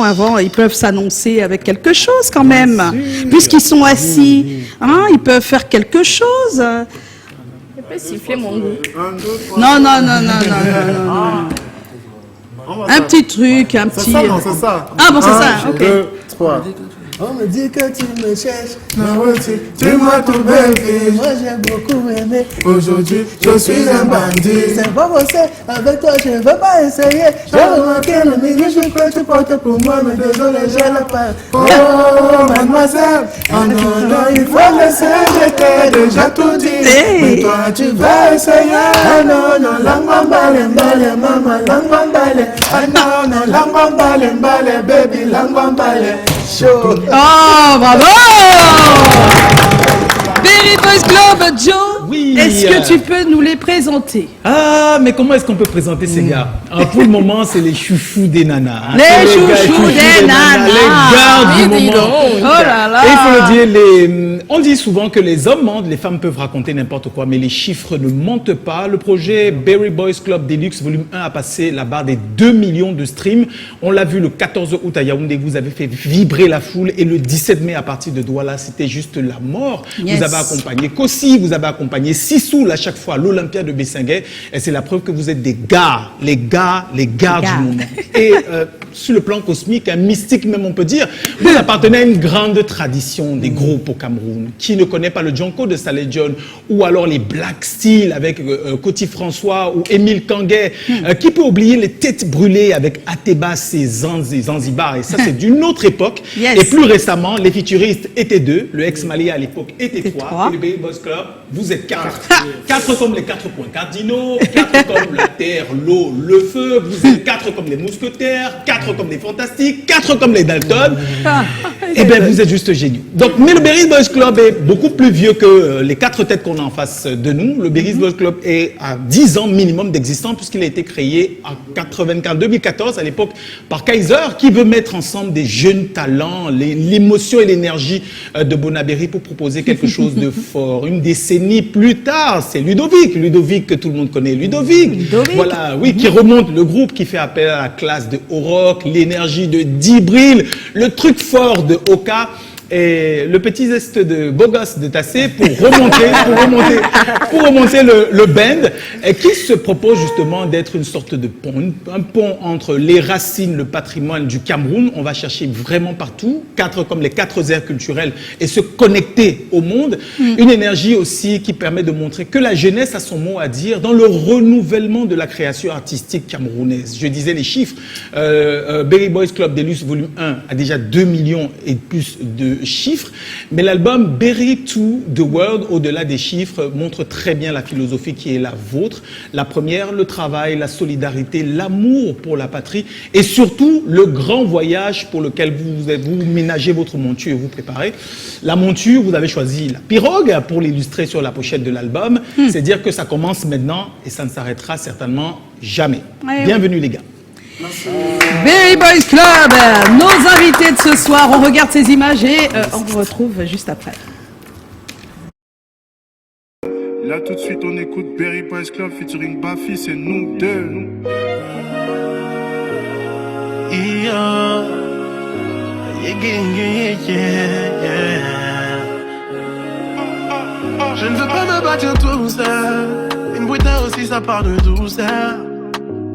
Avant, ils peuvent s'annoncer avec quelque chose quand même. Puisqu'ils sont assis, hein, ils peuvent faire quelque chose. Je peux siffler mon goût. Non. Un petit truc, un petit... C'est ça, non, c'est ça. Ah bon, c'est ça, ok. 2, 3. On me dit que tu me cherches. Tu m'as tout belle fille. Moi j'ai beaucoup aimé. Aujourd'hui, je suis un bandit. C'est pas possible, avec toi je ne veux pas essayer. J'ai remarqué le milieu, je crois que tu portes pour moi, mais désolé, j'ai la peur. Oh, mademoiselle. Oh non, il faut laisser, je t'ai déjà tout dit. Mais toi, tu vas essayer. Ah non, langue maman, langue ah non, langue baby, langue chaud. Oh, bravo! Berry Boys Club, Joe, Oui. est-ce que tu peux nous les présenter? Ah, mais comment est-ce qu'on peut présenter ces gars? Pour le moment, c'est les chouchous des nanas. Hein. Les C'est gars chouchous des nanas. Les gars du Oui, dis moment. donc. Oh là là. Et il faut le dire, on dit souvent que les hommes mentent, les femmes peuvent raconter n'importe quoi, mais les chiffres ne mentent pas. Le projet Berry Boys Club Deluxe Volume 1 a passé la barre des 2 millions de streams. On l'a vu le 14 août à Yaoundé, vous avez fait vibrer la foule. Et le 17 mai à partir de Douala, c'était juste la mort. Yes. Vous avez accompagné Kossi, vous avez accompagné Sissoul à chaque fois, l'Olympia de Bessinguet. Et c'est la preuve que vous êtes des gars, les gars du moment. Et sur le plan cosmique, un mystique même on peut dire, vous appartenez à une grande tradition des groupes au Cameroun. Qui ne connaît pas le Djonko de Saleh John ou alors les Black Steel avec Coty François ou Émile Kanguet. Qui peut oublier les têtes brûlées avec Atebas et Zanzibar. Et ça c'est d'une autre époque. Yes. Et plus récemment, les futuristes étaient 2, le ex-Malia à l'époque était 3. Et le Berry Boys Club, vous êtes 4. 4 comme les 4 points cardinaux, 4 comme la terre, l'eau, le feu, vous êtes 4 comme les mousquetaires, 4 comme les fantastiques, 4 comme les Dalton. Et bien vous êtes juste géniaux. Donc, mais le Berry Boys Club est beaucoup plus vieux que les 4 têtes qu'on a en face de nous. Le Berry Boys Club est à 10 ans minimum d'existence puisqu'il a été créé en 2014 à l'époque par Kaiser qui veut mettre ensemble des jeunes talents, l'émotion et l'énergie de Bonaberry pour proposer quelque chose de fort. Une décennie plus tard, c'est Ludovic que tout le monde connaît, Ludovic. Voilà, oui, qui remonte le groupe, qui fait appel à la classe de O-Rock, l'énergie de Dibril, le truc fort de Oka. Et le petit zeste de beau gosse de Tassé pour remonter le band et qui se propose justement d'être une sorte de pont, un pont entre les racines, le patrimoine du Cameroun. On va chercher vraiment partout, comme les 4 aires culturelles et se connecter au monde. Une énergie aussi qui permet de montrer que la jeunesse a son mot à dire dans le renouvellement de la création artistique camerounaise. Je disais les chiffres. Berry Boys Club Deluxe Volume 1 a déjà 2 millions et plus de chiffres, mais l'album Berry to the World, au-delà des chiffres, montre très bien la philosophie qui est la vôtre. La première, le travail, la solidarité, l'amour pour la patrie et surtout le grand voyage pour lequel vous ménagez votre monture et vous préparez. La monture, vous avez choisi la pirogue pour l'illustrer sur la pochette de l'album. C'est dire que ça commence maintenant et ça ne s'arrêtera certainement jamais. Ouais, bienvenue les gars. Merci. Berry Boys Club, nos invités de ce soir, on regarde ces images et on vous retrouve juste après. Là tout de suite on écoute Berry Boys Club featuring Bafi, c'est nous deux. Je ne veux pas me battre tout seul. Une bouteille aussi ça part de douceur.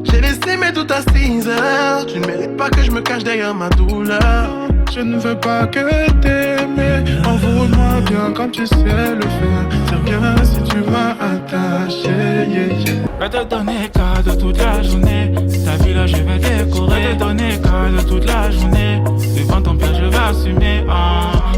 J'ai laissé mes doutes à 6 heures. Tu ne mérites pas que je me cache derrière ma douleur. Je ne veux pas que t'aimer. Envoie-moi bien comme tu sais le faire. C'est bien si tu m'as attaché. Je vais te donner cadeau toute la journée. Ta vie là je vais décorer. Je vais te donner cadeau toute la journée. Devant ton père je vais assumer.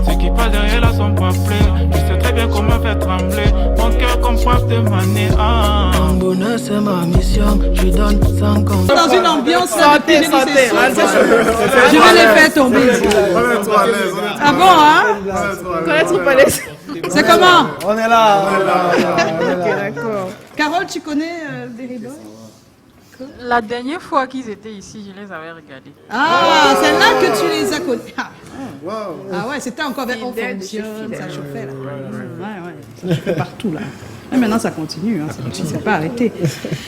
Ce qui passe derrière là sont pas plaies. Je sais très bien comment faire trembler mon cœur comme frappe de manée. Mon bonheur c'est ma mission. Je donne 50. Dans une ambiance santé. Je vais les faire tomber. Ah bon, hein? C'est comment? On est là. Ok, d'accord. Carole, tu connais Berry Boys? La dernière fois qu'ils étaient ici, je les avais regardés. Ah, c'est là que tu les as connus. Ah ouais, c'était encore avec On fonctionne, ça chauffait là. Ouais, ça chauffait partout là. Et maintenant ça continue, ça ne s'est pas arrêté.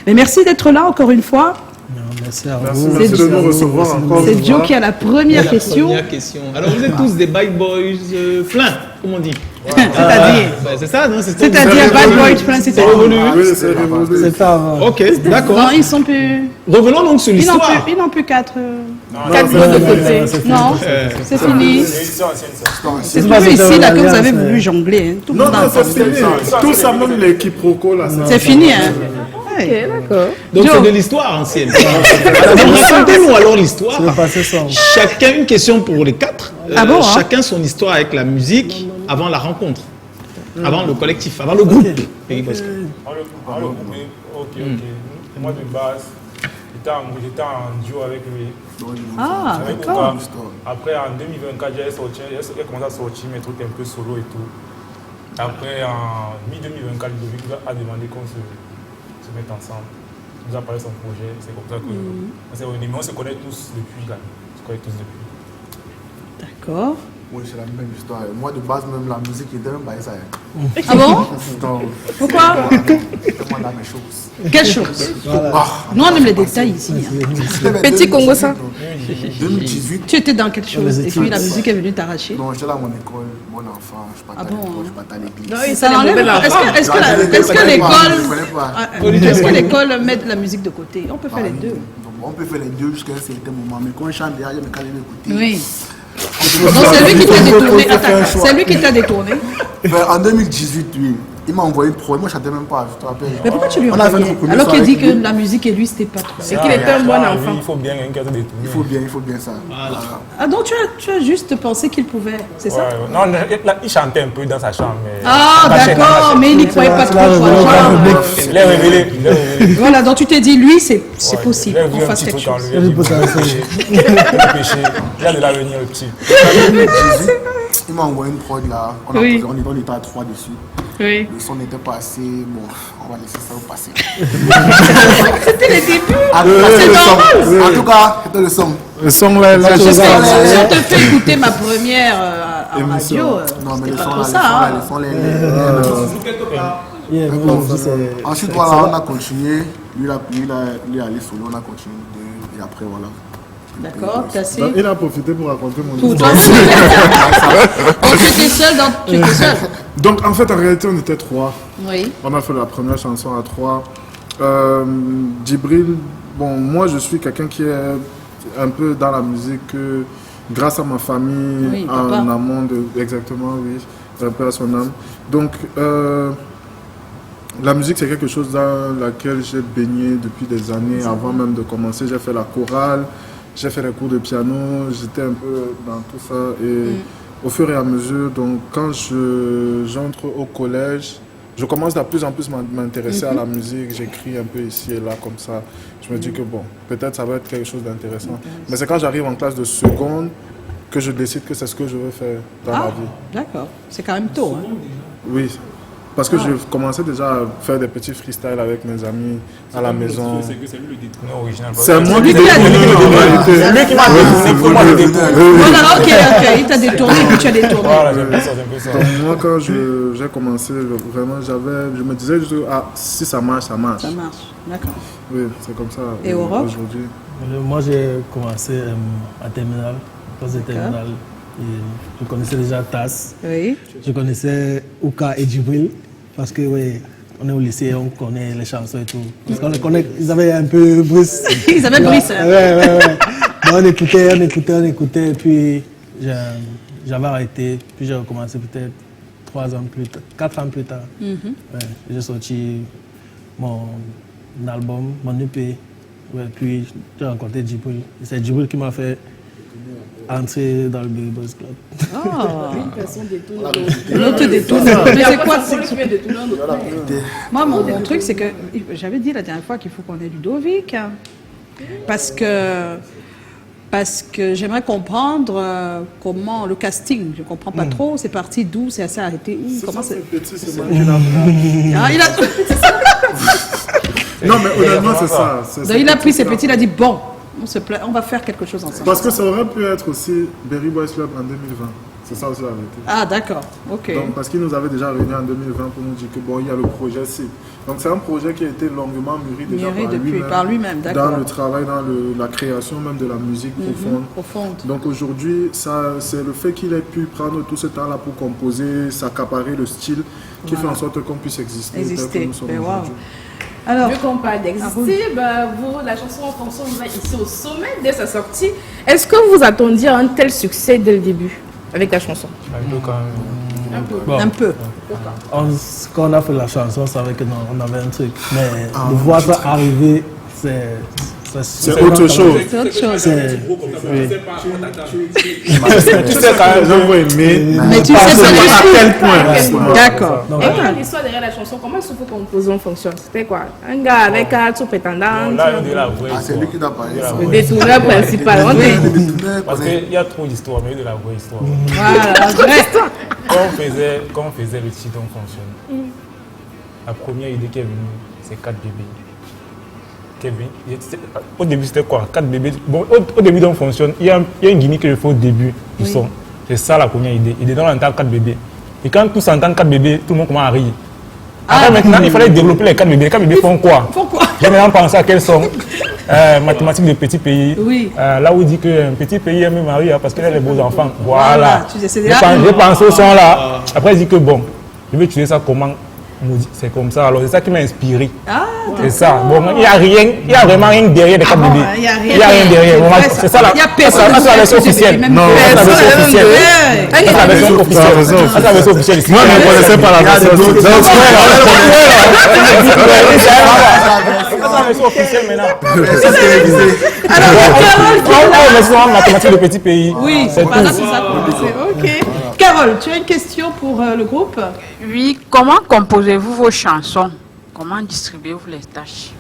Mais merci d'être là encore une fois. Merci à Merci, vous. merci de nous recevoir encore. C'est Joe qui a la première question. Première question. Alors, vous êtes tous des bad boys pleins, comme on dit. C'est-à-dire C'est ça, non? C'est-à-dire bad boy plein, c'est révolu. Oui, c'est révolu. C'est pas avant. Ok, d'accord. Non, ils sont plus. Revenons donc sur Ils n'ont l'histoire. plus, ils n'ont plus 4 c'est mots de fini, côté. Non, c'est fini. C'est pas toujours cette ici là que vous alliance, avez mais- voulu jongler. Hein. Tout le Non, monde a non, c'est entendu. fini. Tout ça, même les quiproquos là. C'est fini, hein. Ok, d'accord. Donc, Joe. c'est de l'histoire ancienne. Donc, racontez-nous alors l'histoire. C'est passé sans. Chacun une question pour les 4. Ah bon, hein? Chacun son histoire avec la musique avant la rencontre. Avant le collectif, avant le groupe. Peggy Boys Club. Ok. Moi de base, j'étais en duo avec lui. Ah, Avec d'accord. Ouka. Après, en 2024, j'ai commencé à sortir mes trucs un peu solo et tout. Après, en mi-2024, Ludovic a demandé qu'on se mette ensemble. Il nous a parlé de son projet. C'est comme ça que on s'est réunis. Mais on se connaît tous depuis là. On se connaît tous depuis. D'accord. Oui, c'est la même histoire. Moi, de base, même la musique était même pas ça. Ah bon? Donc, Pourquoi? comment on a mes choses. Quelle chose? Nous, on aime les détails ici. Hein. Petit Congo, ça. 2018. Tu étais dans quelque chose et puis la musique est venue t'arracher. Non, j'étais dans mon école, bon enfant, je partais à l'école, je partais à l'église. Non, ça enlève. Est-ce que l'école met de la musique de côté? On peut faire les deux. Donc, on peut faire les deux jusqu'à un certain moment, mais quand je chante derrière, je me calme l'écouter. Oui. Donc c'est lui qui t'a détourné. Attends, c'est lui qui t'a détourné. En 2018, oui. Il m'a envoyé une pro, moi je chantais même pas, je te rappelle. Mais pourquoi tu lui On a fait envoyais? une première Alors qu'il soirée dit que avec lui. la musique et lui c'était pas trop. C'est qu'il était un bon enfant. Il faut bien un cadre de tout. Il faut bien ça. Voilà. Ah donc tu as juste pensé qu'il pouvait, c'est ça? Non, il chantait un peu dans sa chambre. Mais Ah d'accord, mais il n'y croyait pas trop. il est révélé. Voilà, donc tu t'es dit lui c'est possible Il a qu'on vu un fasse petit quelque truc en chose. lui. Il a de l'avenir le petit. Il m'a envoyé une prod là, on était à 3 dessus. Oui. Le son n'était pas assez, bon, on va laisser ça passer. C'était les débuts. C'est normal. En tout cas, c'était le son. Le son là, Si on te fait écouter ma première en radio, Non, mais le c'était son pas là, trop ça. le son là, Ensuite, c'est voilà, ça. on a continué. Lui, il est allé solo, on a continué. Et après, voilà. D'accord, t'as assez. Il a profité pour raconter mon Tout histoire. Donc tu étais seul, tu étais seul. Donc en fait, en réalité, on était 3. Oui. On a fait la première chanson à 3. Djibril, bon, moi je suis quelqu'un qui est un peu dans la musique grâce à ma famille, Oui, en papa. amont exactement, oui, un peu à son âme. Donc la musique c'est quelque chose dans laquelle j'ai baigné depuis des années, avant même de commencer. J'ai fait la chorale, j'ai fait les cours de piano, j'étais un peu dans tout ça et au fur et à mesure, donc quand j'entre au collège, je commence de plus en plus m'intéresser à la musique, j'écris un peu ici et là comme ça. Je me dis que bon, peut-être ça va être quelque chose d'intéressant. Mais c'est quand j'arrive en classe de seconde que je décide que c'est ce que je veux faire dans ma vie. D'accord, c'est quand même tôt. Hein. Oui, parce que je commençais déjà à faire des petits freestyles avec mes amis à la maison. C'est que c'est lui le détourné original. C'est moi lui qui qui l'a l'ai détourné. en réalité. C'est lui qui m'a détourné. Voilà, ok, il t'a détourné, puis tu as détourné. Voilà, j'aime bien ça. Donc moi quand j'ai commencé, vraiment je me disais juste, ah, si ça marche, ça marche. Ça marche, d'accord. Oui, c'est comme ça. Et au rock aujourd'hui. Moi, j'ai commencé à terminale, classe de terminale. Et je connaissais déjà Tass. Oui. Je connaissais Ouka et Djibril. Parce que, oui, on est au lycée, on connaît les chansons et tout. Parce qu'on les connaît, ils avaient un peu Brice. Ils avaient Brice. Ouais. On écoutait. Et puis, j'avais arrêté. Puis, j'ai recommencé peut-être 4 ans plus tard. Ouais, j'ai sorti mon album, mon EP. Ouais, puis, j'ai rencontré Djibril. C'est Djibril qui m'a fait entrer dans le Berry Boys Club. Oh. Une personne détourne. L'autre détourne. Mais c'est quoi c'est Moi, mon truc, c'est que j'avais dit la dernière fois qu'il faut qu'on ait Ludovic. Hein. Parce que j'aimerais comprendre comment le casting, je ne comprends pas trop, c'est parti d'où, c'est assez arrêté où, comment c'est... C'est moi qui l'ai Ah, il a... Non, mais honnêtement, c'est ça. Donc, il a pris ses petits, il a dit, bon, on va faire quelque chose ensemble. Parce que ça aurait pu être aussi Berry Boys Club en 2020. C'est ça aussi la vérité. Ah, d'accord. Ok. Donc, parce qu'il nous avait déjà réunis en 2020 pour nous dire que bon, il y a le projet C. Donc c'est un projet qui a été longuement mûri déjà par lui-même, d'accord. dans le travail, dans la création même de la musique profonde. Donc aujourd'hui, c'est le fait qu'il ait pu prendre tout ce temps-là pour composer, s'accaparer le style, qui fait en sorte qu'on puisse exister. Tel que nous sommes aujourd'hui. Alors, vu qu'on parle d'exister, la chanson En Fonction vous êtes ici au sommet dès sa sortie. Est-ce que vous attendiez un tel succès dès le début avec la chanson? Un peu. Quand on a fait la chanson, on savait que non, on avait un truc. Mais de voir ça arriver, c'est autre chose. C'est autre chose. Tu sais quand même, je veux aimer. Mais tu sais à quel point. D'accord. Et quelle l'histoire derrière la chanson? Comment est-ce que vous composez En Fonction? C'était quoi? Un gars avec un sous-prétendant? Là, il y a de la vraie C'est lui qui doit parler. Le détourneur principal. Parce qu'il y a trop d'histoires, mais il y a de la vraie histoire. Voilà, la vraie histoire. Quand on faisait le titre On Fonctionne, la première idée qui est venue, c'est 4 bébés. Au début, c'était quoi? 4 bébés. Bon, au début d'On Fonctionne, il y a une gimmick que je fais au début du son. C'est ça la première idée. Et dedans, on entend 4 bébés. Et quand tous entendent 4 bébés, tout le monde commence à rire. Après, maintenant, il fallait développer les 4 bébés. Les 4 bébés font quoi? J'ai maintenant pensé à quel son? Mathématiques de petit pays. Oui. Là où il dit qu'un petit pays aime Marie parce qu'elle a les beaux enfants. Voilà. J'ai pensé au son là. Après, il dit que bon, je vais tuer ça comment? C'est comme ça. Alors, c'est ça qui m'a inspiré. C'est ça. Bon, il n'y a vraiment rien derrière les 4 bébés. Il n'y a rien derrière. C'est ça la version officielle. Non, c'est la version officielle. C'est la version officielle. C'est la version officielle. Moi, je ne connaissais pas la version. C'est la version officielle maintenant. Alors, on mathématiques de petit pays. Oui, c'est ça. Ok. Carole, tu as une question pour le groupe? Oui, comment composez-vous vos chansons? Comment distribuez-vous les tâches?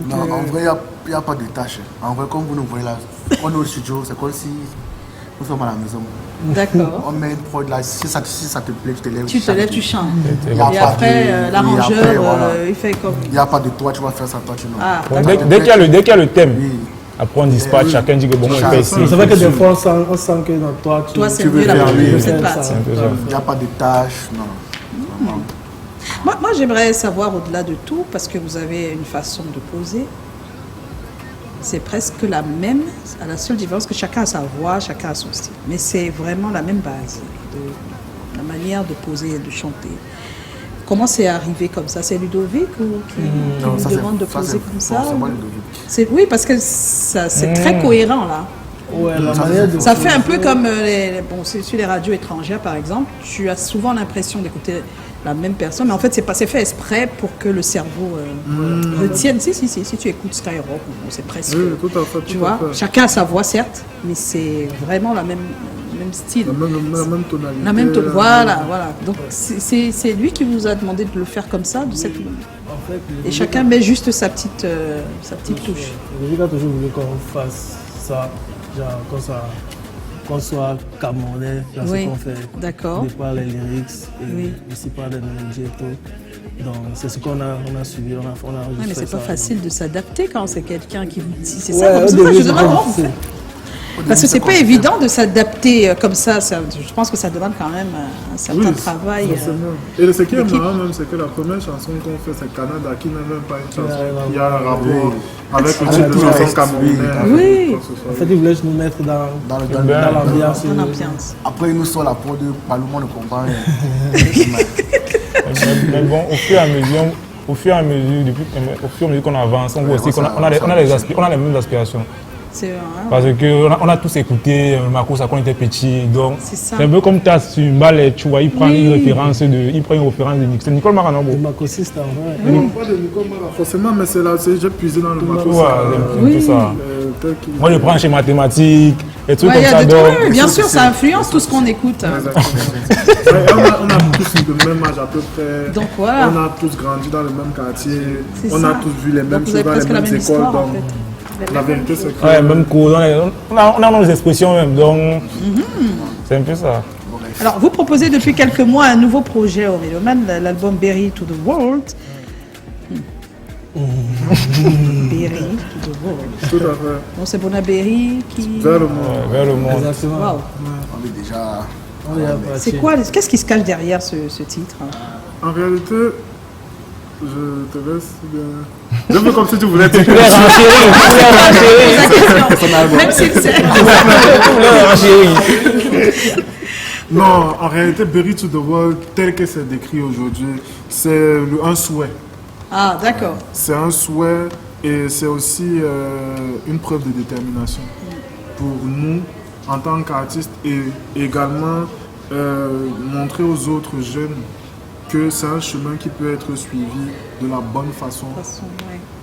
Non, en vrai, il n'y a pas de tâches. En vrai, comme vous nous voyez là, on est au studio, c'est comme si nous sommes à la maison. D'accord. On met une prod là, si ça te plaît, tu te lèves. Tu te lèves, tu chantes. Et après, l'arrangeur, il fait comme... Il n'y a pas de toi, tu vas faire ça, toi, tu non. Bon, dès qu'il y a le thème, après on dispatche, chacun dit que bon, on fait ici. C'est vrai que des fois, on sent que dans toi, c'est mieux la cette partie. Il n'y a pas de tâches, non. Moi, j'aimerais savoir au-delà de tout, parce que vous avez une façon de poser, c'est presque la même, à la seule différence que chacun a sa voix, chacun a son style. Mais c'est vraiment la même base, la manière de poser et de chanter. Comment c'est arrivé comme ça? C'est Ludovic qui vous demande de poser comme ça? C'est moi Ludovic. Oui, parce que c'est très cohérent là. Ouais, la manière de ça fait un peu comme sur les radios étrangères par exemple, tu as souvent l'impression d'écouter la même personne, mais en fait c'est fait exprès pour que le cerveau retienne. Si tu écoutes Skyrock, c'est presque. Oui, tout à fait. Tu vois, chacun a sa voix certes, mais c'est vraiment le même style. La même tonalité. La même voilà. Donc c'est lui qui vous a demandé de le faire comme ça, de cette. En fait, et chacun met juste sa petite touche. Ludovic a toujours voulu qu'on fasse ça, genre qu'on soit camerounais dans ce qu'on fait. D'accord. Par les lyrics et aussi par les mélodies et tout. Donc c'est ce qu'on a suivi, on a mais c'est pas facile de s'adapter quand c'est quelqu'un qui vous dit. C'est ouais, ça, comme ça je demande. Parce que c'est pas évident évident de s'adapter comme ça. Je pense que ça demande quand même un certain travail. Et ce qui est marrant même, c'est que la première chanson qu'on fait, c'est Canada, qui n'est même pas une chanson qui a un rapport avec le type de chanson camerounaise. Oui. En fait, ils voulaient nous mettre dans l'ambiance. Après, ils nous sortent la peau de Palomon, le comprend. Mais bon, au fur et à mesure qu'on avance, on voit aussi qu'on a les mêmes aspirations. Parce qu'on a tous écouté Marco quand on était petit, donc c'est un peu comme tu as sur une balle, tu vois, il prend une référence de Nicole Marano. Marco, c'est ça, non, pas de Nicole Marano, forcément, mais c'est là, j'ai puisé dans le Marco. Tout ça. Moi, je prends chez mathématiques, et tout comme ça. Bien sûr, ça influence tout ce qu'on écoute. On a tous le même âge à peu près. Donc voilà. On a tous grandi dans le même quartier. On a tous vu les mêmes choses dans les mêmes écoles. La vérité, c'est que... Ouais, même cours, on a nos expressions même, donc c'est un peu ça. Alors, vous proposez depuis quelques mois un nouveau projet Auréloman, l'album Berry to the World. Berry to the World. Tout à fait. Donc c'est Bona Berry qui... Vers le monde. Vers le monde. Exactement. Wow. On est déjà C'est quoi, qu'est-ce qui se cache derrière ce titre? En réalité, je te laisse bien. Je fais comme si tu voulais dire. Même si c'est. Non, en réalité, Bury to the World, tel que c'est décrit aujourd'hui, c'est un souhait. Ah, d'accord. C'est un souhait et c'est aussi une preuve de détermination pour nous en tant qu'artistes et également montrer aux autres jeunes que c'est un chemin qui peut être suivi de la bonne façon.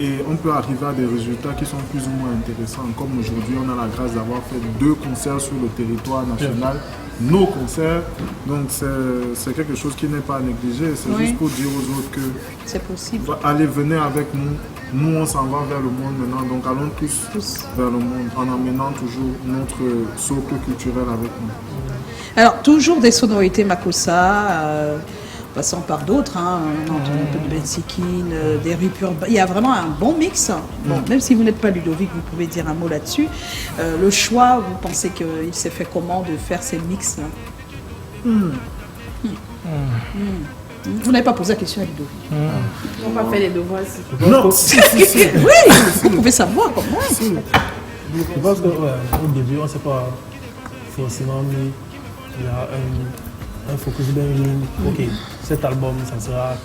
Et on peut arriver à des résultats qui sont plus ou moins intéressants. Comme aujourd'hui, on a la grâce d'avoir fait 2 concerts sur le territoire national. Nos concerts, donc c'est quelque chose qui n'est pas négligé. C'est juste pour dire aux autres que c'est possible. Allez, venez avec nous. Nous, on s'en va vers le monde maintenant. Donc allons tous vers le monde en amenant toujours notre socle culturel avec nous. Alors, toujours des sonorités Makossa, passant par d'autres, hein. On entend un peu de Ben Sikin, des Rupures. Il y a vraiment un bon mix. Bon, même si vous n'êtes pas Ludovic, vous pouvez dire un mot là-dessus. Le choix, vous pensez qu'il s'est fait comment de faire ces mix là? Vous n'avez pas posé la question à Ludovic. On va faire les devoirs ici. Non, oui, vous pouvez savoir comment. Je pense qu'au début, on ne s'est pas forcément mis. Il y a un focus bien ligne. Ok, cet album, ça sera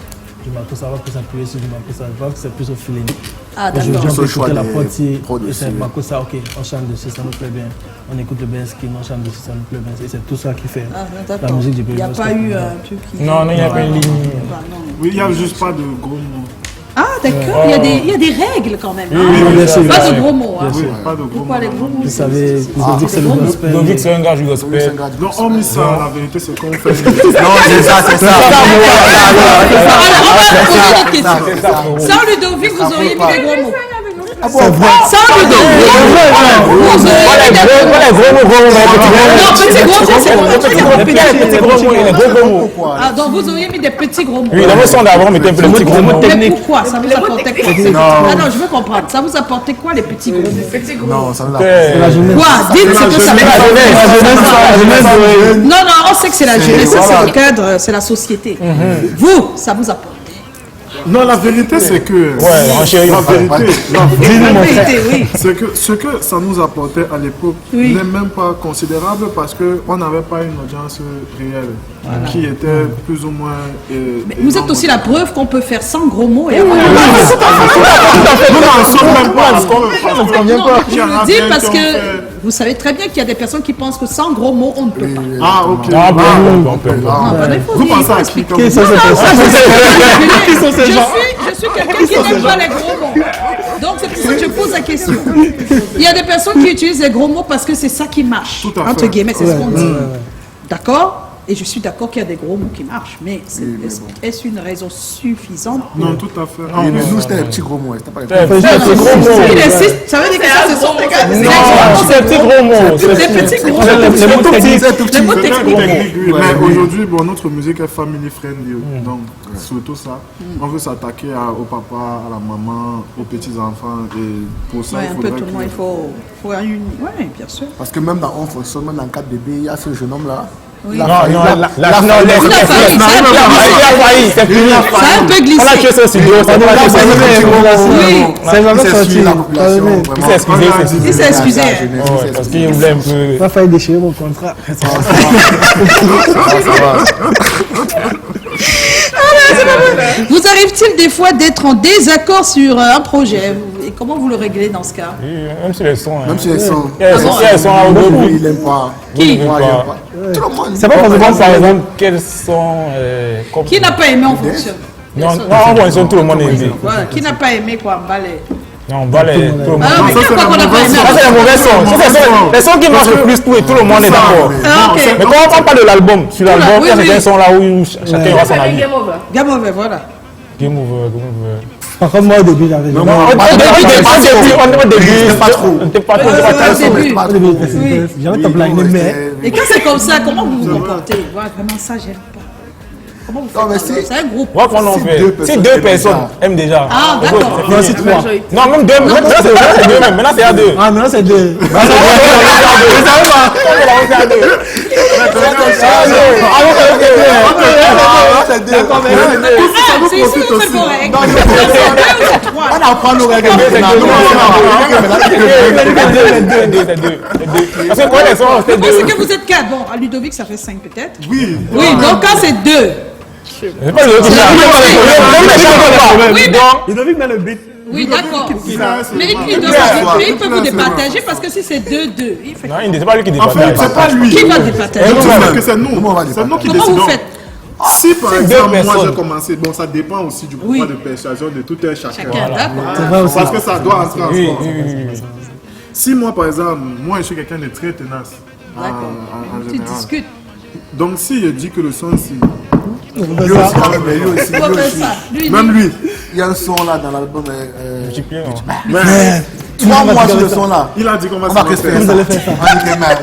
du Makossa, on va plus s'appuyer sur du Makossa. Je pense que c'est plus au feeling. Ah, d'accord. Aujourd'hui, on peut écouter la partie, et c'est Makossa, ok, on chante dessus, ça nous plaît bien. On écoute le Ben Skin, on chante dessus, ça nous plaît bien. Et c'est tout ça qui fait la musique du pays. Il n'y a pas eu un truc qui... Non, il n'y a pas une ligne. Oui, il n'y a juste pas de gros mots. Ah, d'accord, il y a des règles quand même. bien sûr. Pas de gros mots. Oui, pas de gros Pourquoi mots. les gros mots? Vous savez, vous dites que c'est le gospel. Donc, c'est un gars du gospel. Non, hormis ça, la vérité, c'est qu'on fait. Non, c'est ça. Sans Ludovic, vous auriez mis des gros mots. C'est vrai. Sans Ludovic, vous auriez mis des gros mots. Ah, donc vous auriez mis des petits gros mots. Oui, la leçon d'avant mettait un peu de petits gros mots. Mais pourquoi? Ça vous apportait quoi? Non, je veux comprendre. Ça vous apportait quoi les petits gros mots? Non, ça nous a Quoi? Dites ce que ça veut dire. Non, on sait que c'est la jeunesse, c'est le cadre, c'est la société. Vous, ça vous apporte. Non, la vérité, c'est que. C'est que ce que ça nous apportait à l'époque n'est même pas considérable parce qu'on n'avait pas une audience réelle qui était plus ou moins. Mais vous êtes aussi la preuve qu'on peut faire sans gros mots et Nous n'en sommes même pas. Je le dis parce que vous savez très bien qu'il y a des personnes qui pensent que sans gros mots, on ne peut pas. Ah, ok. Vous pensez à qui? Qui sont ces gens? Je suis quelqu'un qui n'aime pas les gros mots. Donc c'est pour ça que je pose la question. Il y a des personnes qui utilisent les gros mots parce que c'est ça qui marche. Entre guillemets, c'est ce qu'on dit. D'accord? Et je suis d'accord qu'il y a des gros mots qui marchent, mais est-ce une raison suffisante? Non, tout à fait. Mais nous, c'était les petits gros mots. C'était pas les gros mots. Ça veut dire que ça, ce sont des gars. Non, c'est des petits gros mots. Des petits gros mots. Les mots techniques. Mais aujourd'hui, notre musique est family friendly. Donc, surtout ça. On veut s'attaquer au papa, à la maman, aux petits-enfants. Et pour ça, il faudrait qu'il faut une... Oui, bien sûr. Parce que même dans On fonctionne, même dans 4 bébés, il y a ce jeune homme-là. Oui. Non, c'est un peu glissé. On l'a tué sur studio. Il s'est excusé. Parce qu'il voulait un peu. On va faire déchirer mon contrat. Vous arrive-t-il des fois d'être en désaccord sur un projet? Et comment vous le réglez dans ce cas? Même si les sons. Même si les sons. Il n'aime pas. Qui? C'est pas forcément par exemple quels sont. Qui n'a pas aimé en fonction? Non, en fonction, tout le monde aime. Voilà, qui n'a pas aimé quoi? Ballet. Non, ballet, tout le monde. Ah, mais pourquoi qu'on n'a pas aimé? Ça, c'est les mauvais sons. Les sons qui marchent le plus, tout le monde est d'accord. Mais quand on parle de l'album, sur l'album, il y a certains sons là où chacun aura son avis. Game over, voilà. Game over. Par contre, moi, au début, j'avais. Au début, j'avais ta blague, mais. Et quand c'est comme ça, comment vous vous comportez? Vraiment, ça, j'aime pas. Comment vous Non, mais faites? C'est un groupe. On va prendre en fait. Si deux personnes aiment déjà. Ah, d'accord. Non, c'est 3. Non, même deux. Maintenant, c'est deux même. Maintenant, c'est à deux. Ah, maintenant c'est 2. On apprend nos règles. Parce que quand les sons, c'était Pourquoi c'est deux. que vous êtes 4? Bon, à Ludovic, ça fait 5 peut-être. Oui. Oui, donc quand c'est 2. C'est pas le truc là. Oui, Ludovic met le beat. Oui, d'accord. Mais il peut vous départager parce que si c'est 2-2, il fait. Non, c'est pas lui qui En fait, départage. c'est pas lui. Qui va départager? Que c'est nous. C'est nous qui Comment décidons. vous faites? Si par C'est exemple, deux moi personnes. j'ai commencé, bon, ça dépend aussi du pouvoir de persuasion de tout un chacun. Chacun, d'accord. C'est vrai aussi. Parce que ça doit entrer en Oui, sport. oui, oui. Si moi, par exemple, moi je suis quelqu'un de très tenace en Tu général. discutes. Donc si je dis que le son, si. Lui aussi, mais lui aussi. Pourquoi faire ça? Lui, Même lui. Il y a un son là dans l'album. Mais 3 mois sur le son là. il a dit qu'on va On se va refaire. faire ça. On dit que merde,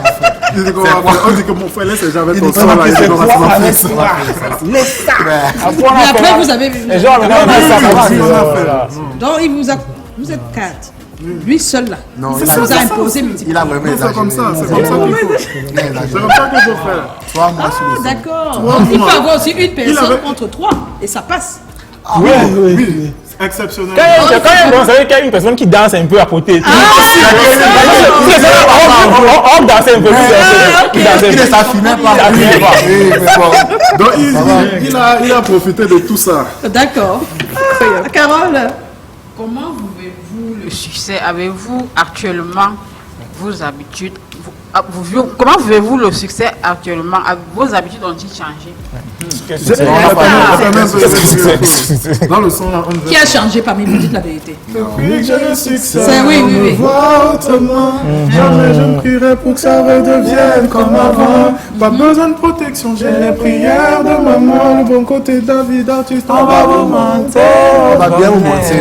Il dit qu'on va faire. On dit que mon frère laisse jamais ton dit son là. Il dit qu'on va se refaire. Mais après, vous avez. Les gens, maintenant, on a ça. Donc, il vous a. Vous êtes 4. Lui seul là. Non, Il vous a imposé multiple. Il a vraiment C'est comme ça, c'est comme ça qu'il faut. C'est comme ça qu'il faut faire. 3 mois sur le Ah, son. d'accord. Trois Donc, il mois. peut avoir aussi une personne avait- contre 3 et ça passe. Oui, oui, Oui, oui. exceptionnel. Quand il y a une personne qui danse un peu à côté. On dansait un peu plus. Il ne s'affinait pas. Donc il a profité de tout ça. D'accord. Carole. Comment vivez-vous le succès? Avez-vous actuellement vos habitudes? Comment vivez-vous le succès actuellement? Vos habitudes ont-ils changé? Dans le son là, on Qui a changé parmi vous? Dites la vérité. Depuis que j'ai le succès, C'est oui, oui, oui. vois autrement. Jamais je ne prierai pour que ça redevienne comme avant. Pas besoin de protection, j'ai les prières de maman. Le bon côté David, artiste, on va vous mentir. On va bien vous mentir.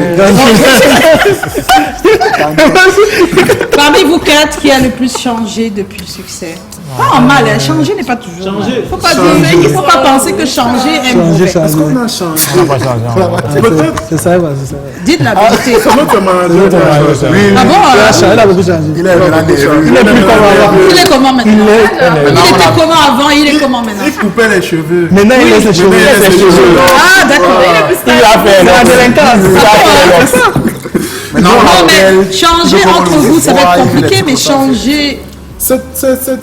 Parmi vous 4, qui a le plus changé depuis le succès? Pas en mal, hein. Changer n'est pas toujours mal. Faut pas dire, il ne faut pas penser que changer est mauvais. Est-ce qu'on a changé? Peut-être. C'est ça, c'est ça. Dites la vérité. C'est notre manager. Ah bon? Il a beaucoup changé. Il est venant des rues. Il est plus comme avant. Il est comment maintenant? Il était comment avant, il est comment maintenant? Il coupait les cheveux. Maintenant, il laisse les cheveux. Ah d'accord. Il a fait la délinquance. Maintenant, Non on mais l'appelle. changer Je entre comprends vous, le ça va froid, être il compliqué, laisse mais tout ça. changer.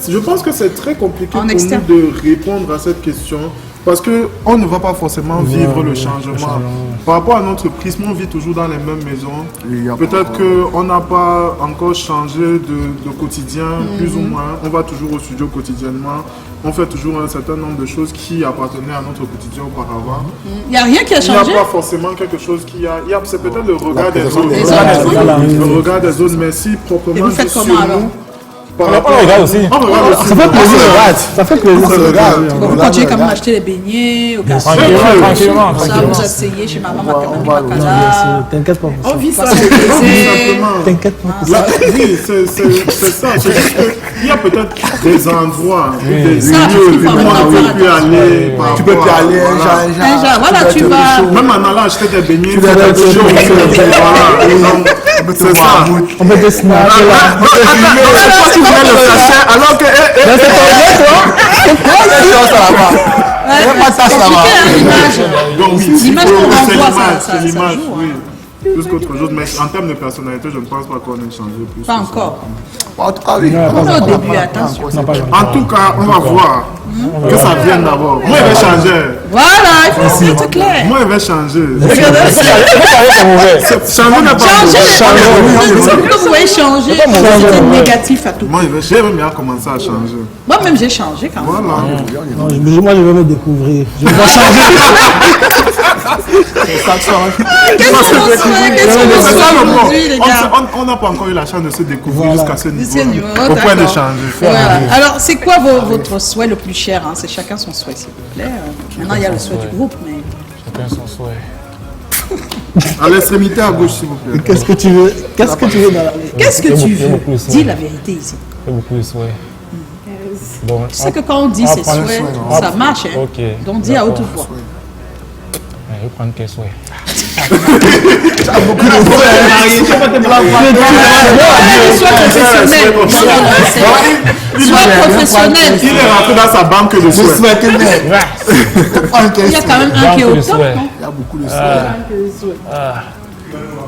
Je pense que c'est très compliqué En pour externe. nous de répondre à cette question parce qu'on ne va pas forcément vivre le changement. Par rapport à notre prisme, on vit toujours dans les mêmes maisons. Il y a Peut-être pas- qu'on n'a pas encore changé de quotidien, plus ou moins. On va toujours au studio quotidiennement. On fait toujours un certain nombre de choses qui appartenaient à notre quotidien auparavant. Il n'y a rien qui a Il n'y a changé. pas forcément quelque chose qui a... C'est peut-être le regard des présence autres. des Le regard des autres, mais si proprement Et vous faites sur comment, alors? nous, par On rapport- regarde aussi. On regarde aussi. Ça fait plaisir. Ça fait plaisir. On se regarde. Vous continuez quand même à acheter les beignets au café. Tranquillement. Ça, vous asseyez chez maman, on va- Makala. T'inquiète pas pour ça. On vit ça. T'inquiète pas pour ça. Là, oui, c'est ça. C'est juste qu'il y a peut-être des endroits, des Ça, lieux il faut où on vraiment ne faire peut plus aller. par Tu peux rapport plus à- aller, voilà. Voilà, tu vas. Même en allant acheter des beignets, dois c'est aller toujours au voilà. C'est ça. On peut te snapper là. Toi, tu voulais le sachet alors que. C'est compliqué, hein, l'image. Donc, oui, L'image c'est qu'on l'image, renvoie, c'est ça l'image, joue, oui. Plus qu'autre chose, mais en termes de personnalité, je ne pense pas qu'on ait changé plus. Pas que ça. encore. En tout cas, oui. On est au début, attention. En tout cas, on va voir que ça vienne d'abord. Moi, il va changer. Voilà, il faut être clair. Moi, il va changer. C'est mauvais. Changer n'a pas Changer, comme vous voyez changer, c'est négatif à tout. Moi, j'ai même bien commencé à changer. Moi-même, j'ai changé quand même. Voilà. Non, moi, je vais me découvrir. Je vais changer. Qu'est-ce qu'on souhaite? Qu'est-ce qu'on C'est ça souhaite le aujourd'hui, les gars? point. On n'a pas encore eu la chance de se découvrir jusqu'à ce Jusqu'à niveau. niveau, Au point de d'accord. changer. Voilà. Alors, c'est quoi votre souhait le plus cher, hein? C'est chacun son souhait, s'il vous plaît. Maintenant, il y a le souhait du groupe, mais... Chacun son souhait. À l'extrémité à gauche, s'il vous plaît. Qu'est-ce que tu veux? Qu'est-ce que tu veux dans la vie? Qu'est-ce que tu Il y a veux? beaucoup de souhaits. Dis la vérité ici. J'ai beaucoup de souhaits. Bon, Tu sais que quand on dit ses souhaits, ça marche, hein? Ok. Donc dis à haute D'accord. voix. je vais prendre quel souhait. Sois professionnel. Il est rentré dans sa banque de souhaits. Il y a quand même un qui est au top, non? Il y a beaucoup de souhaits.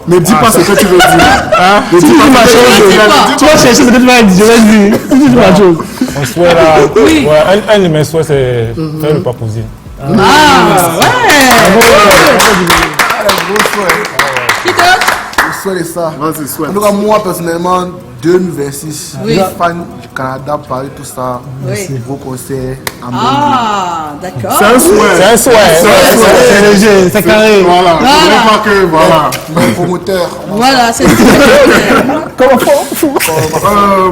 Ne dis pas ce que tu veux dire. Ne dis pas ma chose. Tu vas chercher peut-être ma je vais dire. Dis ma chose. Mon souhait là, un de mes souhaits c'est faire le papousine. Ah, ouais. Qui d'autre? Le souhait est ça. Vas-y, souhait. En tout cas, moi personnellement, 2026, je suis fan du Canada, Paris, tout ça. Gros concert. Ah, d'accord. C'est un souhait. C'est un souhait. C'est léger, c'est carré. Voilà. Pas que, voilà. Mon promoteur. Voilà, c'est Comment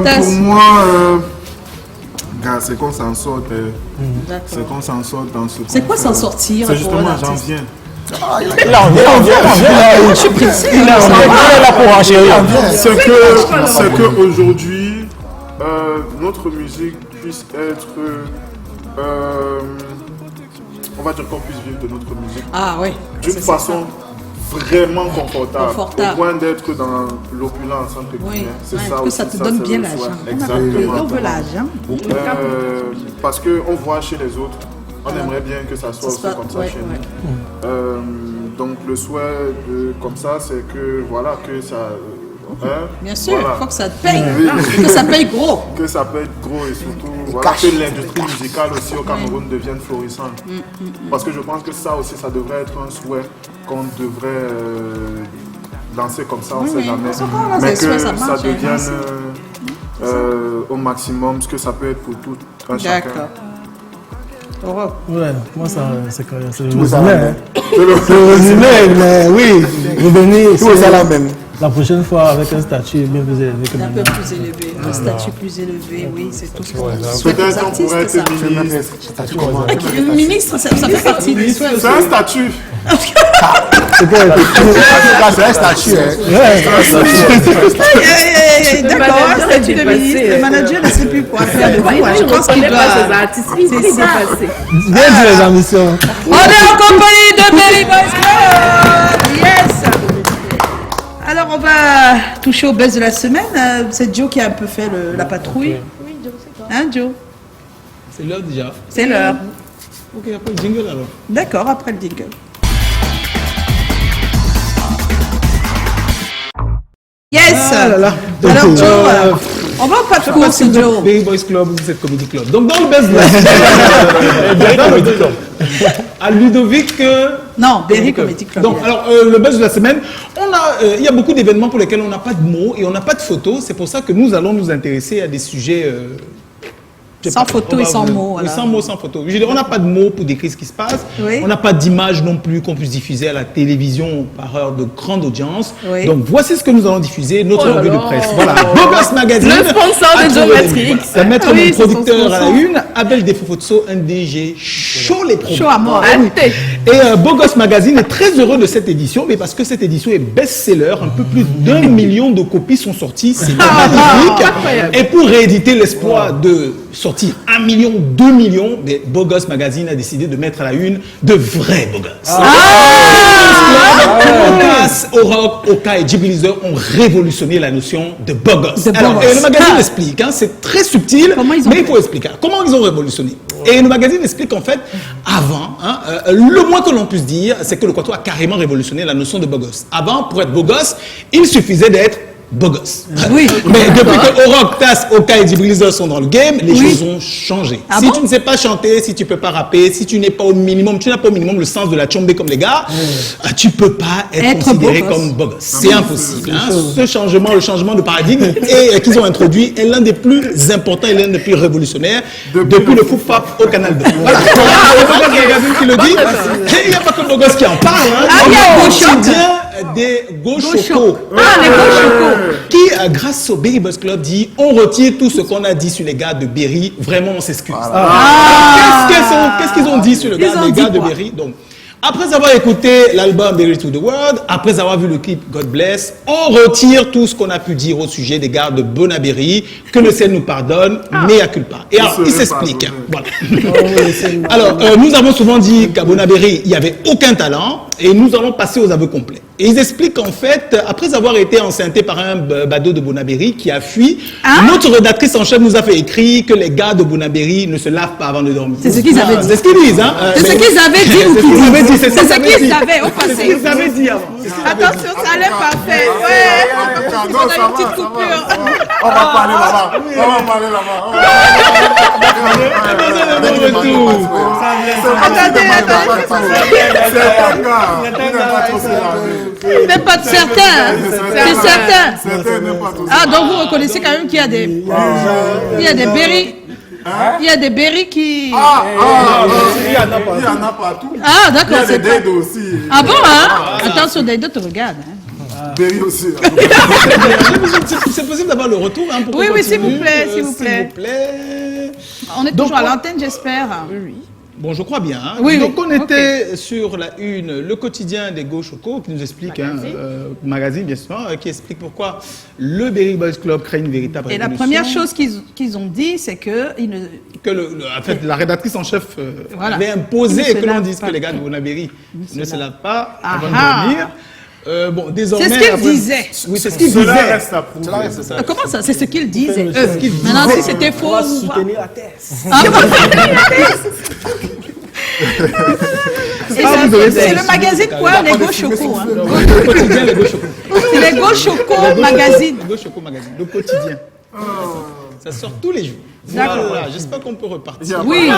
pour moi, gars, c'est qu'on s'en sort. C'est qu'on s'en sort dans ce. C'est quoi s'en sortir? C'est justement, j'en viens. Je suis pressé. Il est là pour enchérir. C'est que aujourd'hui, notre musique puisse être, on va dire qu'on puisse vivre de notre musique d'une façon vraiment confortable, au point d'être dans l'opulence entre guillemets. C'est ça que aussi, ça te donne bien l'argent. Exactement. On veut l'argent. Parce qu'on voit chez les autres, on aimerait bien que ça soit aussi comme ça chez nous. Donc le souhait comme ça, c'est que voilà, que ça... bien sûr, il faut que ça te paye. Que ça paye gros. Que ça paye gros et surtout voilà, que l'industrie musicale aussi au Cameroun devienne florissante. Parce que je pense que ça aussi, ça devrait être un souhait qu'on devrait lancer comme ça, on ne sait jamais. Mais que ça devienne au maximum ce que ça peut être pour tout un chacun. Ouais, moi ça c'est le résumé. C'est le résumé, mais oui, revenir. Tout ça la même. La prochaine fois avec un statut bien plus élevé que maintenant. Un peu plus élevé, un statut plus élevé, oui, c'est tout ce qu'on souhaite peut-être aux on pourrait artistes. être ministre. Ministre, ça fait partie du souhait. C'est un statut. C'est un statut. D'accord, un statut de ministre. Le manager ne sait plus quoi faire de vous. Je pense qu'il doit. C'est ça. Bien dit les ambitions. On est en compagnie de Berry Boys Club. Yes. Alors on va toucher au buzz de la semaine. C'est Joe qui a un peu fait la patrouille. Oui, Joe, c'est toi. Hein, Joe? C'est l'heure déjà. C'est l'heure. Ok, après le jingle alors. D'accord, après le jingle. Yes. Alors Joe, on va pas de course, Joe. Berry Boys Club ou cette Comedy Club. Donc dans le buzz de la semaine, à Ludovic. Non, Berry Comedy Club. Donc alors le buzz de la semaine, il y a beaucoup d'événements pour lesquels on n'a pas de mots et on n'a pas de photos. C'est pour ça que nous allons nous intéresser à des sujets. Sans photo et sans mots. Oui, sans mots, sans photo. Je veux dire, on n'a pas de mots pour décrire ce qui se passe. Oui. On n'a pas d'image non plus qu'on puisse diffuser à la télévision par heure de grande audience. Oui. Donc voici ce que nous allons diffuser, notre revue de presse. Voilà, Bogos Magazine. Le sponsor de Joe Matrix. Mettre mon producteur à la une, Abel Defofotso, un DG chaud les pros. Chaud à mort. Et Bogos Magazine est très heureux de cette édition, mais parce que cette édition est best-seller, un peu plus d'1 million de copies sont sorties, c'est magnifique. Et pour rééditer l'espoir de sortir 1 million, 2 millions, mais Bogos Magazine a décidé de mettre à la une de vrais beaux gosses. Okas, Orok, Oka et Jibilizer ont révolutionné la notion de beau gosse. Alors, le magazine explique, hein, c'est très subtil, mais il faut expliquer. Comment ils ont révolutionné? Et le magazine explique en fait, avant, hein, le moins que l'on puisse dire, c'est que le Quato a carrément révolutionné la notion de beau gosse. Avant, pour être beau gosse, il suffisait d'être beau gosse. Oui. Mais depuis que Orok, Tas, Oka et Jibilizer sont dans le game, les choses ont changé. Si tu ne sais pas chanter, si tu ne peux pas rapper, si tu n'es pas au minimum, tu n'as pas au minimum le sens de la tchombé comme les gars, tu ne peux pas être considéré comme beau gosse. C'est impossible. Hein. Ce changement, le changement de paradigme qu'ils ont introduit est l'un des plus importants et l'un des plus révolutionnaires depuis le Foufap au Canal 2. Voilà. C'est le magazine qui le dit. Il n'y a pas que beau gosse qui en parle. Hein. Il y a des gauchocos qui, grâce au Berry Boys Club, dit on retire tout ce qu'on a dit sur les gars de Berry, vraiment on s'excuse. Qu'est-ce qu'ils ont dit sur les gars de Berry? Donc, Après avoir écouté l'album Berry to the World, après avoir vu le clip God Bless, on retire tout ce qu'on a pu dire au sujet des gars de Bonaberry, que le ciel nous pardonne, mea culpa. Et alors, il s'explique. Voilà. Alors, nous avons souvent dit qu'à Bonaberry, il n'y avait aucun talent, et nous allons passer aux aveux complets. Et ils expliquent qu'en fait, après avoir été enceinté par un badaud de Bonaberry qui a fui, notre rédactrice en chef nous a fait écrire que les gars de Bonaberry ne se lavent pas avant de dormir. C'est ce qu'ils avaient dit. C'est ce qu'ils disent. Hein. C'est ce qu'ils avaient dit ou qu'ils disent. C'est ce qu'ils avaient au passé. C'est ce qu'ils avaient dit avant. Attention, ça allait parfait. Ouais. On a une petite coupure. On va parler là-bas. Mais pas de certains. C'est certain. Ah, donc vous reconnaissez quand même qu'il y a des berry. Il y a des berry qui... Il y en a partout. Ah, d'accord. Il y a des dead aussi. Ah bon, hein? Attention, Daido te regarde. Berry aussi. C'est possible d'avoir le retour hein, pour Oui, qu'on oui, s'il vous continue. plaît, s'il vous plaît. On est toujours Donc, à l'antenne, j'espère. Oui. Bon, je crois bien. Hein. Oui, donc, oui. on était sur la une, le quotidien des Go Choco, qui nous explique, magazine bien sûr, qui explique pourquoi le Berry Boys Club crée une véritable Et la révolution. première chose qu'ils ont dit, c'est que en fait, la rédactrice en chef Voilà. avait imposé Ils ne se que l'on lavent dise pas. que les gars de Bonaberry ne se lavent pas Ah avant ah. de dormir. Bon, désormais, C'est ce qu'ils après- disaient. Oui, c'est ce qu'ils Cela disaient. reste à prouver. Comment ça? C'est ce qu'ils disaient, C'est eux. Maintenant, si c'était faux ou pas. soutenir la thèse. Ah, c'est le magazine quoi, les Go Choco. Hein. Le quotidien, les Go Choco. C'est les Go Choco magazine. Le Go Choco magazine, le quotidien. Ça sort tous les jours. D'accord. Voilà, j'espère qu'on peut repartir. Oui.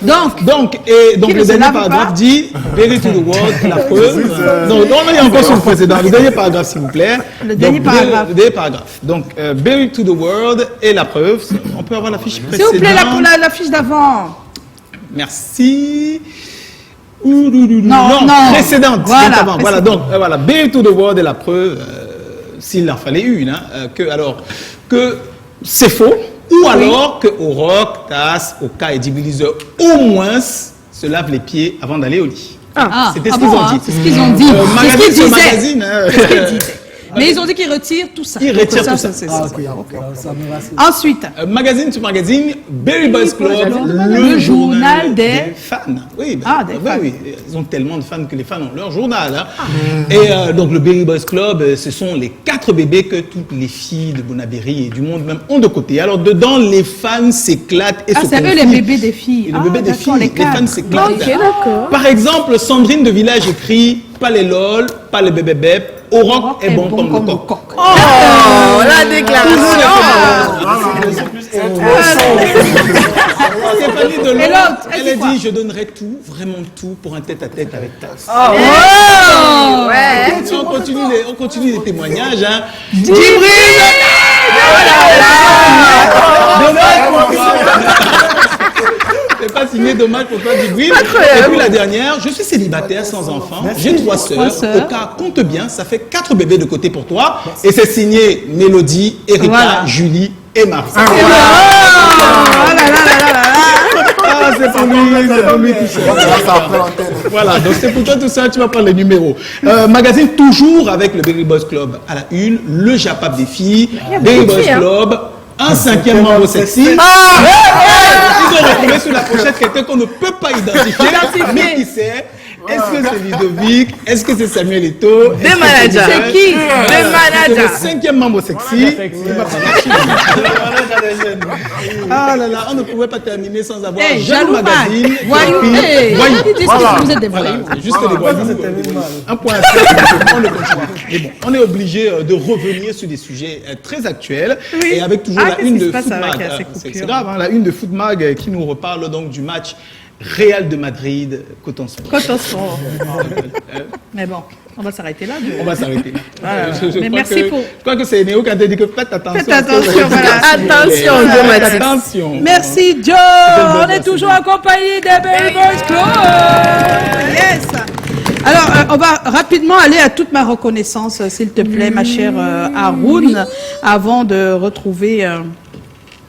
Donc, Donc Qui le ne se dernier lave paragraphe pas. dit Berry to the world, la preuve. Donc, on est encore sur le précédent. Le dernier paragraphe, s'il vous plaît. Le dernier Donc, paragraphe. Le dernier paragraphe. Donc, Berry to the world et la preuve. On peut avoir la fiche s'il précédente. vous plaît, la fiche d'avant. Merci. Non. Précédente. Voilà, donc avant. Voilà, donc, voilà. Berry to the world et la preuve, s'il en fallait une, hein, que c'est faux. Ou alors qu'au rock, TAS, au cas et Dibilizer, au moins se lave les pieds avant d'aller au lit. C'était ce qu'ils ont dit. C'est ce qu'ils ont dit. C'est ce Magazine qu'ils sur disaient. magazine. Hein. C'est ce qu'ils disaient. Mais ils ont dit qu'ils retirent tout ça. Ils retirent tout ça. c'est Ah, ça. ok. Ça me rassure. Ensuite, Magazine sur magazine, Berry Boys Club, le journal des fans. Oui, Ah, des fans. Oui, ils ont tellement de fans que les fans ont leur journal. Hein. Et donc le Berry Boys Club, ce sont les 4 bébés que toutes les filles de Bonaberry et du monde même ont de côté. Alors dedans, les fans s'éclatent et se c'est eux les confient. bébés des filles. Et le bébé des d'accord, filles, les fans quatre. s'éclatent. Ok, d'accord. Par exemple, Sandrine de Village écrit pas les lol, pas les bébés bébés, au rock est bon comme le coq. Oh, la déclaration. Stéphanie Delon, Et l'autre, elle elle dit a quoi? dit je donnerai tout, vraiment tout pour un tête-à-tête avec TAS. Oh Ouais. On continue les témoignages. Hein. C'est pas signé, dommage pour toi, Djibril. Et puis la dernière, je suis célibataire sans enfant, j'ai 3 sœurs. sœurs. Au cas, compte bien, ça fait 4 bébés de côté pour toi. Et c'est signé Mélodie, Erika, Voilà. Julie et Marie. Oh là là là là là. Ah, c'est pour lui, c'est pour lui tout seul. Voilà, donc c'est pour toi tout ça, tu vas prendre les numéros. Magazine toujours avec le Berry Boys Club à la une, le Japap des filles, Berry Boys Club, un 5e membre sexy. Ils ont retrouvé sur la pochette quelqu'un qu'on ne peut pas identifier, mais qui sait. Est-ce que c'est Ludovic? Est-ce que c'est Samuel Eto'o? Des managers. C'est qui? Des C'est managers. le 5e membre sexy. Ah là là, on ne pouvait pas terminer sans avoir Hey, Jeune jaloux Magazine. pas. Voyou. Hey, Voyou. ils disent que vous êtes des Voilà, voyous. c'est juste les voyous. Un point. On ne continue. Mais bon, on est obligé de revenir sur des sujets très actuels. Oui. Et avec toujours Ah, la qu'est-ce une qui se de passe avec, Footmag. ces C'est coupures grave, hein, la une de Footmag qui nous reparle donc du match Real de Madrid, Coton-Sport. Coton-Sport. Mais bon, on va s'arrêter là. On va s'arrêter là. Voilà. Je Mais crois merci que- pour- Je crois que c'est Néo qui a dit que faites attention. Faites attention, voilà. Attention, Faites Domatis. attention. Merci Joe. On est toujours accompagné des Berry Boys Club. Yes. Alors, on va rapidement aller à toute ma reconnaissance, s'il te plaît, ma chère Haroun, avant de retrouver.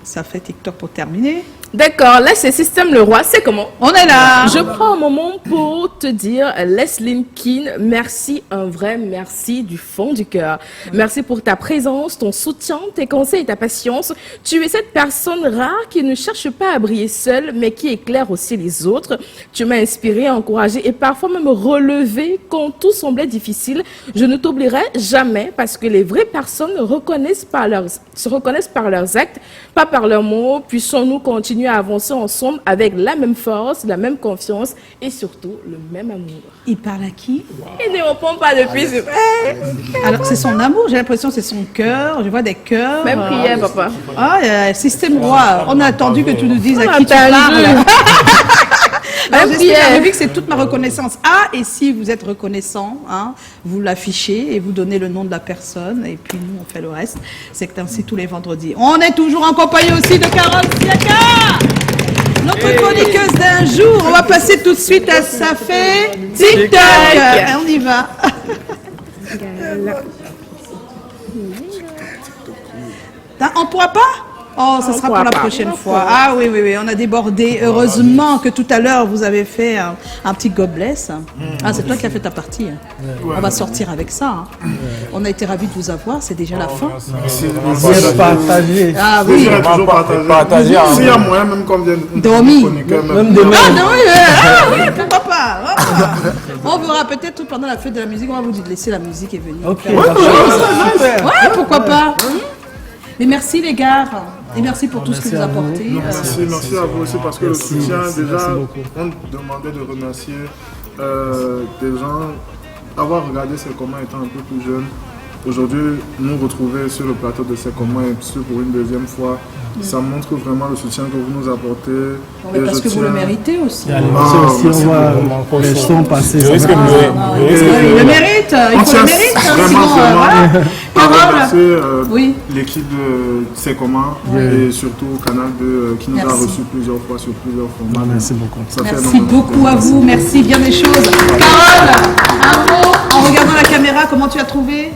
Ça fait TikTok pour terminer. D'accord, là c'est Système Leroy, c'est comment? On est là. Je prends un moment pour te dire, Leslie Kin, merci, un vrai merci du fond du cœur. Merci pour ta présence, ton soutien, tes conseils et ta patience. Tu es cette personne rare qui ne cherche pas à briller seule, mais qui éclaire aussi les autres. Tu m'as inspiré, encouragé et parfois même relevé quand tout semblait difficile. Je ne t'oublierai jamais parce que les vraies personnes se reconnaissent par leurs actes, pas par leurs mots. Puissons-nous continuer à avancer ensemble avec la même force, la même confiance et surtout le même amour. Il parle à qui? Il ne répond pas depuis. Alors c'est son amour, j'ai l'impression que c'est son cœur, je vois des cœurs. Même prière, papa. Ah, Système Roi, on a attendu que tu nous dises à On qui tu a parles. Alors, Même j'espère, prière. vu que c'est toute ma reconnaissance. Ah, et si vous êtes reconnaissant, hein, vous l'affichez et vous donnez le nom de la personne, et puis nous, on fait le reste. C'est ainsi tous les vendredis. On est toujours en compagnie aussi de Carole Siaka, notre chroniqueuse d'un jour. On va passer tout de suite à Ça fait TikTok. On y va. On pourra pas? Oh, ça sera pour la prochaine fois. Ah oui, oui, oui, on a débordé. Heureusement que tout à l'heure, vous avez fait un petit gobelet. Ah, c'est toi qui as fait ta partie. On va sortir avec ça. On a été ravis de vous avoir. C'est déjà la fin. Bien partagé. Ah oui. Toujours partager. S'il y a moyen, même comme vient Domi. Même demain. Ah oui, pourquoi pas. On verra peut-être pendant la fête de la musique. On va vous laisser la musique et venir. Ok, faire autre chose. Ouais, pourquoi pas. Mais merci les gars. Et merci pour tout ce que vous apportez. Merci à vous aussi parce que le soutien, déjà, on demandait de remercier des gens, avoir regardé C'est comment étant un peu plus jeune. Aujourd'hui, nous retrouver sur le plateau de C'est comment et sur pour une deuxième fois, ça montre vraiment le soutien que vous nous apportez. Mais parce que vous le méritez aussi. Aussi, on voit les sons passer. Je risque de pleurer. Il le mérite, il faut le mérite. Sinon, voilà. Remercier Oui. l'équipe de C'est comment et surtout Canal 2 qui nous a reçus plusieurs fois sur plusieurs formats. Merci beaucoup. Ça fait Merci énormément. beaucoup à vous. Merci bien des choses. Carole, un mot en regardant la caméra, comment tu as trouvé?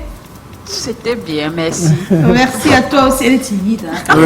C'était bien, merci. Merci à toi aussi. Elle est timide. Hein.